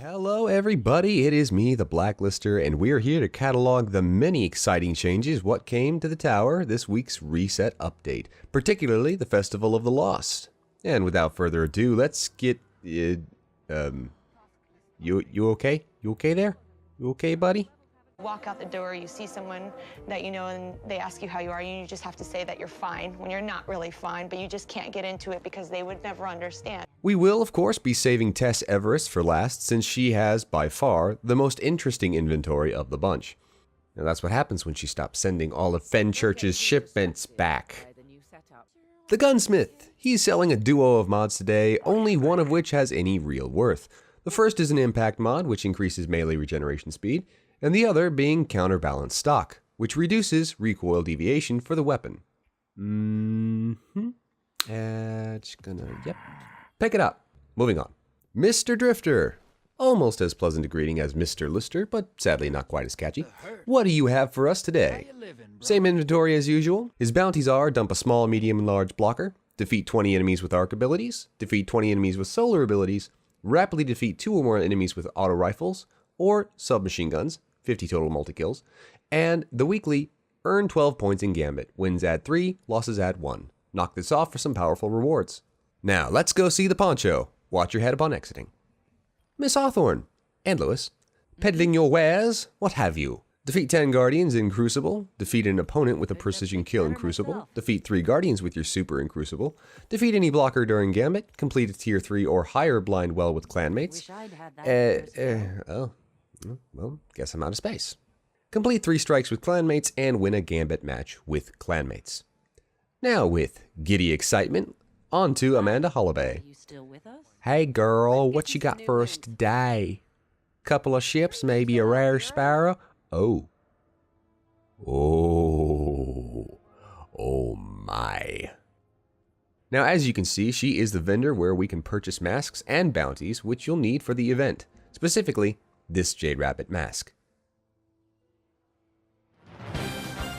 Hello everybody, it is me, the Blacklister, and we're here to catalog the many exciting changes what came to the tower this week's reset update, particularly the Festival of the Lost. And without further ado, let's get, you okay? You okay there? You okay, buddy? Walk out the door, you see someone that you know and they ask you how you are, and you just have to say that you're fine when you're not really fine, but you just can't get into it because they would never understand. We will, of course, be saving Tess Eververse for last, since she has, by far, the most interesting inventory of the bunch. Now that's what happens when she stops sending all of Fenchurch's shipments back. The Gunsmith. He's selling a duo of mods today, only one of which has any real worth. The first is an impact mod, which increases melee regeneration speed, and the other being Counterbalance Stock, which reduces recoil deviation for the weapon. Just gonna, pick it up. Moving on. Mr. Drifter. Almost as pleasant a greeting as Mr. Lister, but sadly not quite as catchy. What do you have for us today? Same inventory as usual. His bounties are dump a small, medium, and large blocker, defeat 20 enemies with arc abilities, defeat 20 enemies with solar abilities, rapidly defeat 2 or more enemies with auto rifles, or submachine guns, 50 total multi-kills, and the weekly, earn 12 points in Gambit, wins add 3, losses add 1. Knock this off for some powerful rewards. Now, let's go see the poncho. Watch your head upon exiting. Miss Hawthorne and Lewis, peddling your wares, what have you? Defeat 10 Guardians in Crucible, defeat an opponent with a precision kill in Crucible, defeat 3 Guardians with your super in Crucible, defeat any blocker during Gambit, complete a tier 3 or higher blind well with clanmates. Well, guess I'm out of space. Complete 3 strikes with clanmates and win a Gambit match with clanmates. Now with giddy excitement, on to Amanda Holloway. You still with us? Hey girl, what you got for us today? Couple of ships, maybe a rare sparrow? Oh my. Now as you can see, she is the vendor where we can purchase masks and bounties which you'll need for the event. Specifically, this Jade Rabbit mask.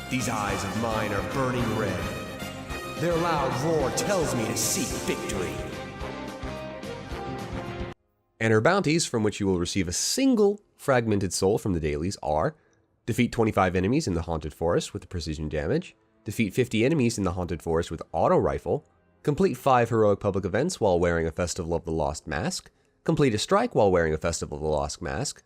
These eyes of mine are burning red. Their loud roar tells me to seek victory. And her bounties, from which you will receive a single fragmented soul from the dailies, are defeat 25 enemies in the Haunted Forest with precision damage, defeat 50 enemies in the Haunted Forest with auto rifle, complete 5 heroic public events while wearing a Festival of the Lost mask, complete a strike while wearing a Festival of the Lost mask,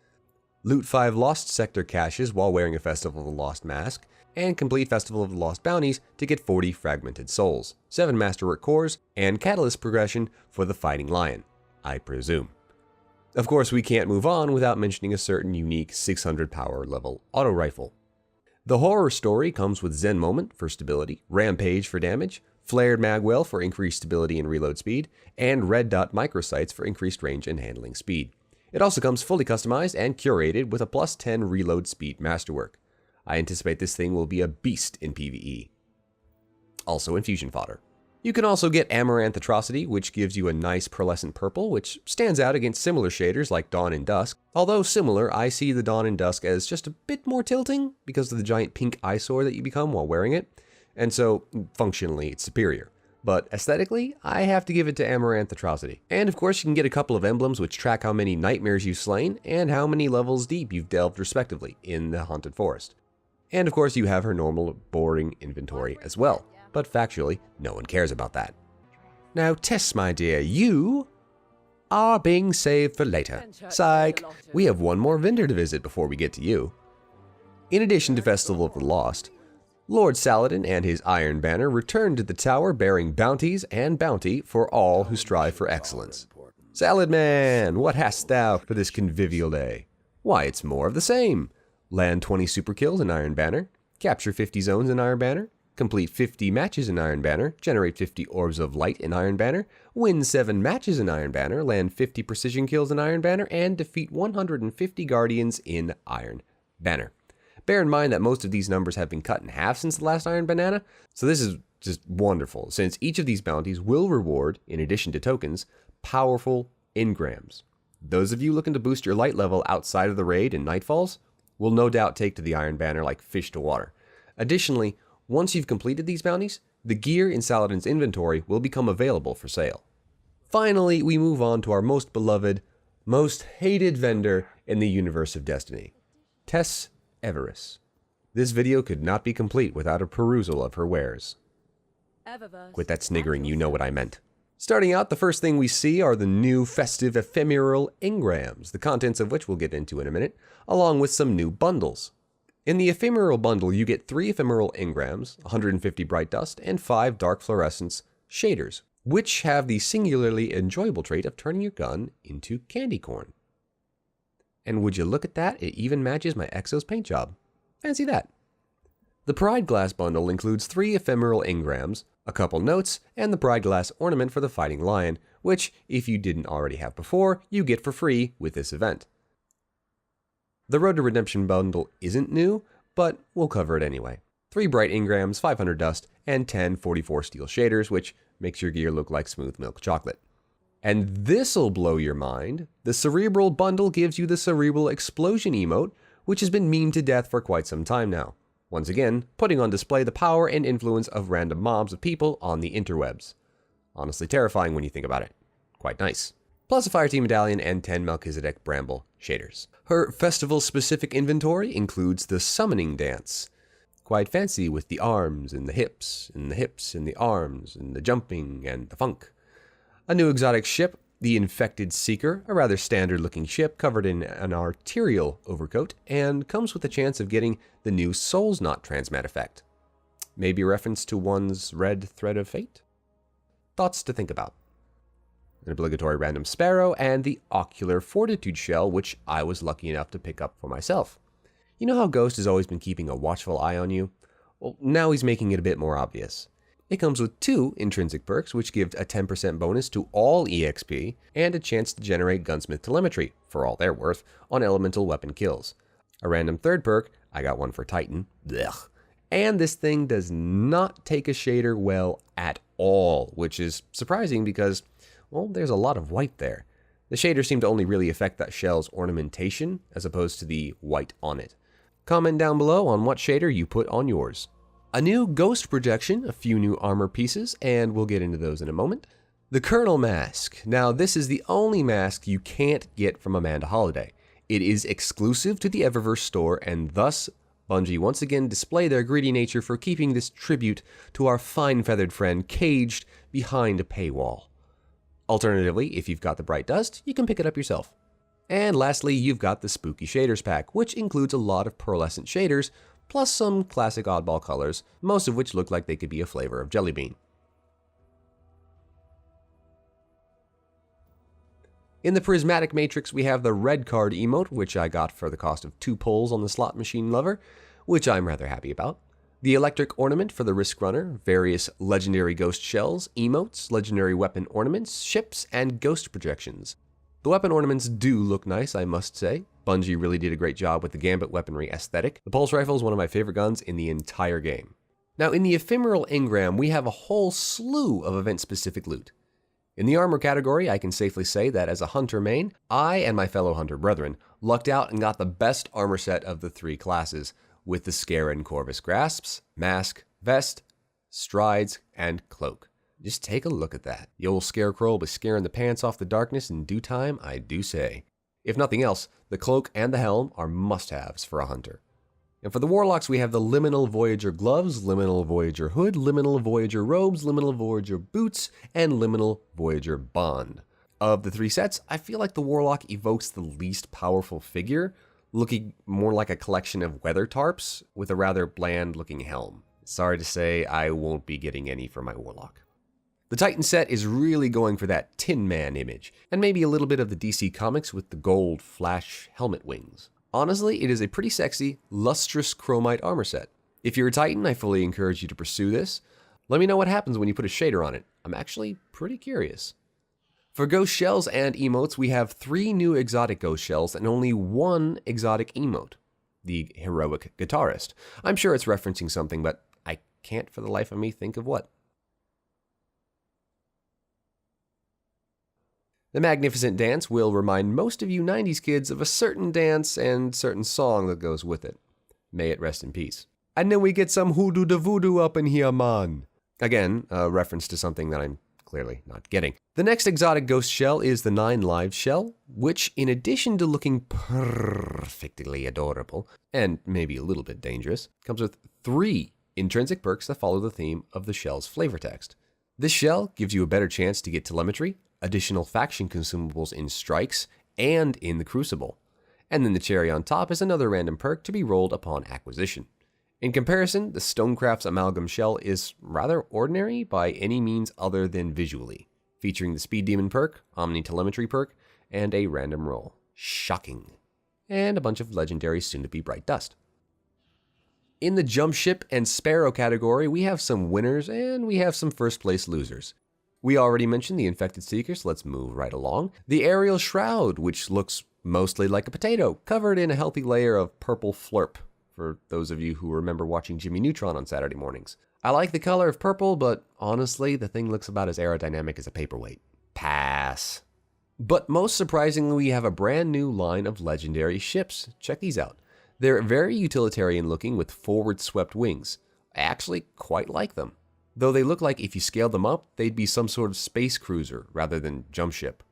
loot 5 Lost Sector caches while wearing a Festival of the Lost mask, and complete Festival of the Lost bounties to get 40 fragmented souls, 7 masterwork cores, and catalyst progression for the Fighting Lion, I presume. Of course, we can't move on without mentioning a certain unique 600 power level auto rifle. The horror story comes with Zen Moment for stability, Rampage for damage, Flared Magwell for increased stability and reload speed, and Red Dot microsights for increased range and handling speed. It also comes fully customized and curated with a plus 10 reload speed masterwork. I anticipate this thing will be a beast in PvE. Also infusion fodder. You can also get Amaranth Atrocity, which gives you a nice pearlescent purple, which stands out against similar shaders like Dawn and Dusk. Although similar, I see the Dawn and Dusk as just a bit more tilting because of the giant pink eyesore that you become while wearing it, and so functionally it's superior. But aesthetically, I have to give it to Amaranth Atrocity. And of course you can get a couple of emblems which track how many nightmares you've slain and how many levels deep you've delved respectively in the Haunted Forest. And of course you have her normal boring inventory as well, but factually no one cares about that. Now Tess, my dear, you are being saved for later. Psych! We have one more vendor to visit before we get to you. In addition to Festival of the Lost, Lord Saladin and his Iron Banner return to the tower bearing bounties and bounty for all who strive for excellence. Saladman, what hast thou for this convivial day? Why, it's more of the same. Land 20 super kills in Iron Banner, capture 50 zones in Iron Banner, complete 50 matches in Iron Banner, generate 50 orbs of light in Iron Banner, win 7 matches in Iron Banner, land 50 precision kills in Iron Banner, and defeat 150 Guardians in Iron Banner. Bear in mind that most of these numbers have been cut in half since the last Iron Banana, so this is just wonderful, since each of these bounties will reward, in addition to tokens, powerful engrams. Those of you looking to boost your light level outside of the raid and Nightfalls will no doubt take to the Iron Banner like fish to water. Additionally, once you've completed these bounties, the gear in Saladin's inventory will become available for sale. Finally, we move on to our most beloved most hated vendor in the universe of Destiny, Tess Eververse. This video could not be complete without a perusal of her wares. Eververse. Quit that sniggering, you know what I meant. Starting out, the first thing we see are the new festive ephemeral engrams, the contents of which we'll get into in a minute, along with some new bundles. In the ephemeral bundle, you get 3 ephemeral engrams, 150 bright dust, and 5 dark fluorescence shaders, which have the singularly enjoyable trait of turning your gun into candy corn. And would you look at that, it even matches my Exo's paint job. Fancy that. The Pride Glass bundle includes 3 ephemeral engrams, a couple notes, and the Pride Glass ornament for the Fighting Lion, which, if you didn't already have before, you get for free with this event. The Road to Redemption bundle isn't new, but we'll cover it anyway. 3 bright engrams, 500 dust, and 10 44 steel shaders, which makes your gear look like smooth milk chocolate. And this'll blow your mind. The Cerebral bundle gives you the Cerebral Explosion emote, which has been memed to death for quite some time now. Once again, putting on display the power and influence of random mobs of people on the interwebs. Honestly terrifying when you think about it. Quite nice. Plus a Fire Team medallion and 10 Melchizedek Bramble shaders. Her festival-specific inventory includes the Summoning Dance. Quite fancy with the arms and the hips, and the hips and the arms, and the jumping and the funk. A new exotic ship, the Infected Seeker, a rather standard-looking ship covered in an arterial overcoat, and comes with a chance of getting the new Soul's Knot transmat effect. Maybe a reference to one's red thread of fate? Thoughts to think about. An obligatory random sparrow, and the Ocular Fortitude shell, which I was lucky enough to pick up for myself. You know how Ghost has always been keeping a watchful eye on you? Well, now he's making it a bit more obvious. It comes with 2 intrinsic perks, which give a 10% bonus to all EXP, and a chance to generate gunsmith telemetry, for all they're worth, on elemental weapon kills. A random 3rd perk, I got one for Titan, blech. And this thing does not take a shader well at all, which is surprising because, well, there's a lot of white there. The shaders seem to only really affect that shell's ornamentation, as opposed to the white on it. Comment down below on what shader you put on yours. A new ghost projection, a few new armor pieces, and we'll get into those in a moment. The Colonel Mask. Now, this is the only mask you can't get from Amanda Holiday. It is exclusive to the Eververse store, and thus, Bungie once again display their greedy nature for keeping this tribute to our fine-feathered friend caged behind a paywall. Alternatively, if you've got the Bright Dust, you can pick it up yourself. And lastly, you've got the Spooky Shaders pack, which includes a lot of pearlescent shaders, plus some classic oddball colors, most of which look like they could be a flavor of Jelly Bean. In the Prismatic Matrix, we have the Red Card emote, which I got for the cost of 2 pulls on the Slot Machine Lover, which I'm rather happy about. The Electric Ornament for the Risk Runner, various Legendary Ghost Shells, emotes, Legendary Weapon Ornaments, ships, and Ghost Projections. The weapon ornaments do look nice, I must say. Bungie really did a great job with the Gambit weaponry aesthetic. The Pulse Rifle is one of my favorite guns in the entire game. Now, in the Ephemeral Engram, we have a whole slew of event-specific loot. In the armor category, I can safely say that as a hunter main, I and my fellow hunter brethren lucked out and got the best armor set of the 3 classes, with the Scaran Corvus Grasps, Mask, Vest, Strides, and Cloak. Just take a look at that. The old Scarecrow will be scaring the pants off the darkness in due time, I do say. If nothing else, the Cloak and the Helm are must-haves for a hunter. And for the Warlocks, we have the Liminal Voyager Gloves, Liminal Voyager Hood, Liminal Voyager Robes, Liminal Voyager Boots, and Liminal Voyager Bond. Of the 3 sets, I feel like the Warlock evokes the least powerful figure, looking more like a collection of weather tarps with a rather bland-looking helm. Sorry to say, I won't be getting any for my Warlock. The Titan set is really going for that Tin Man image, and maybe a little bit of the DC Comics with the gold Flash helmet wings. Honestly, it is a pretty sexy, lustrous chromite armor set. If you're a Titan, I fully encourage you to pursue this. Let me know what happens when you put a shader on it. I'm actually pretty curious. For Ghost Shells and emotes, we have 3 new exotic Ghost Shells and only 1 exotic emote, the Heroic Guitarist. I'm sure it's referencing something, but I can't for the life of me think of what. The Magnificent Dance will remind most of you 90s kids of a certain dance and certain song that goes with it. May it rest in peace. And then we get some hoodoo da voodoo up in here, man. Again, a reference to something that I'm clearly not getting. The next exotic ghost shell is the 9 live shell, which in addition to looking perfectly adorable, and maybe a little bit dangerous, comes with 3 intrinsic perks that follow the theme of the shell's flavor text. This shell gives you a better chance to get telemetry, additional faction consumables in strikes, and in the crucible. And then the cherry on top is another random perk to be rolled upon acquisition. In comparison, the Stonecraft's Amalgam Shell is rather ordinary by any means other than visually, featuring the Speed Demon perk, Omni Telemetry perk, and a random roll. Shocking. And a bunch of legendary soon-to-be Bright Dust. In the Jump Ship and Sparrow category, we have some winners and we have some first-place losers. We already mentioned the Infected Seeker, so let's move right along. The Aerial Shroud, which looks mostly like a potato, covered in a healthy layer of purple flurp, for those of you who remember watching Jimmy Neutron on Saturday mornings. I like the color of purple, but honestly, the thing looks about as aerodynamic as a paperweight. Pass. But most surprisingly, we have a brand new line of legendary ships. Check these out. They're very utilitarian looking with forward-swept wings. I actually quite like them. Though they look like if you scaled them up, they'd be some sort of space cruiser rather than jump ship.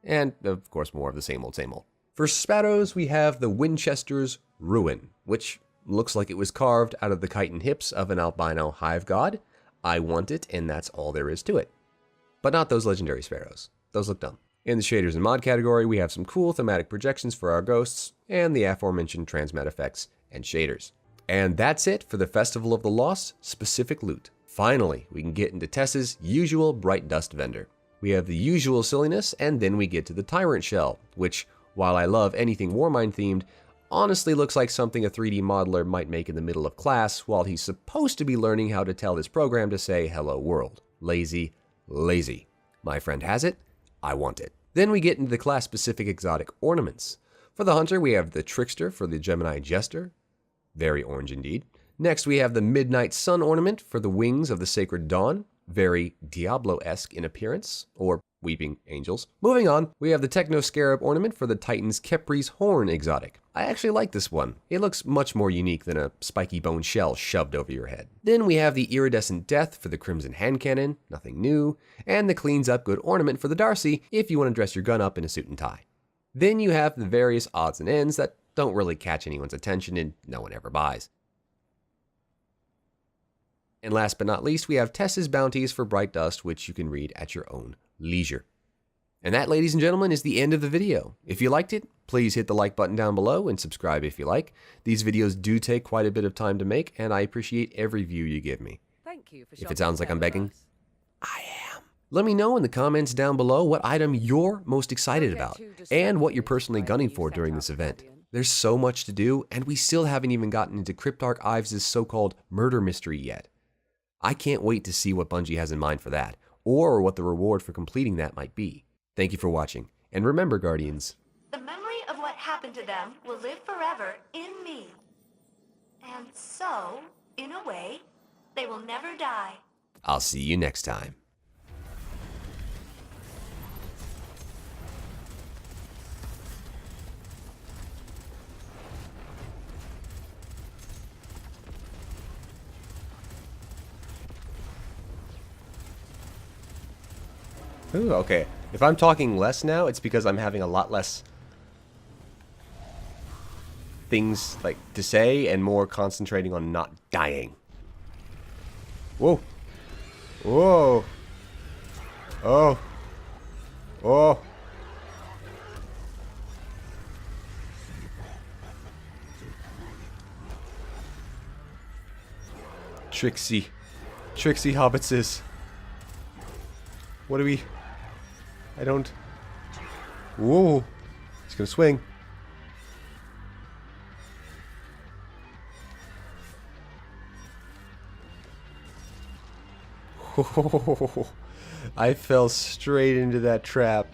And, of course, more of the same old, same old. For Sparrows, we have the Winchester's Ruin, which looks like it was carved out of the chitin hips of an albino hive god. I want it, and that's all there is to it. But not those legendary Sparrows. Those look dumb. In the shaders and mod category, we have some cool thematic projections for our ghosts, and the aforementioned transmat effects and shaders. And that's it for the Festival of the Lost specific loot. Finally, we can get into Tess's usual Bright Dust vendor. We have the usual silliness, and then we get to the Tyrant Shell, which, while I love anything Warmind themed, honestly looks like something a 3D modeler might make in the middle of class while he's supposed to be learning how to tell his program to say hello world. Lazy, lazy. My friend has it, I want it. Then we get into the class-specific exotic ornaments. For the Hunter, we have the Trickster for the Gemini Jester. Very orange indeed. Next, we have the Midnight Sun ornament for the wings of the Sacred Dawn. Very Diablo-esque in appearance, or Weeping Angels. Moving on, we have the Techno Scarab ornament for the Titan's Kepri's Horn exotic. I actually like this one. It looks much more unique than a spiky bone shell shoved over your head. Then we have the Iridescent Death for the Crimson Hand Cannon, nothing new, and the Cleans Up Good ornament for the Darcy if you want to dress your gun up in a suit and tie. Then you have the various odds and ends that don't really catch anyone's attention and no one ever buys. And last but not least, we have Tess's Bounties for Bright Dust, which you can read at your own leisure. And that, ladies and gentlemen, is the end of the video. If you liked it, please hit the like button down below and subscribe if you like. These videos do take quite a bit of time to make, and I appreciate every view you give me. Thank you for If it sounds like I'm begging, Eververse. I am. Let me know in the comments down below what item you're most excited about and what you're personally gunning for during this event. There's so much to do, and we still haven't even gotten into Cryptarch Ives' so-called murder mystery yet. I can't wait to see what Bungie has in mind for that, or what the reward for completing that might be. Thank you for watching, and remember, Guardians, The memory of what happened to them will live forever in me. And so, in a way, they will never die. I'll see you next time. Ooh, okay. If I'm talking less now, it's because I'm having a lot less things like to say and more concentrating on not dying. Whoa. Whoa. Oh. Oh. Trixie. Trixie hobbitses. What do we... I don't... Whoa. He's gonna swing. Oh, I fell straight into that trap.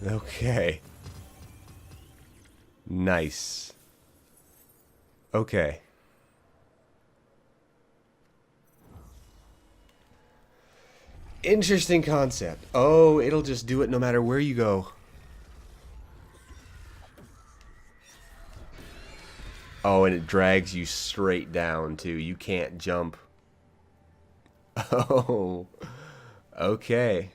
Okay. Nice. Okay. Interesting concept. Oh, it'll just do it no matter where you go. Oh, and it drags you straight down, too. You can't jump. Oh. Okay.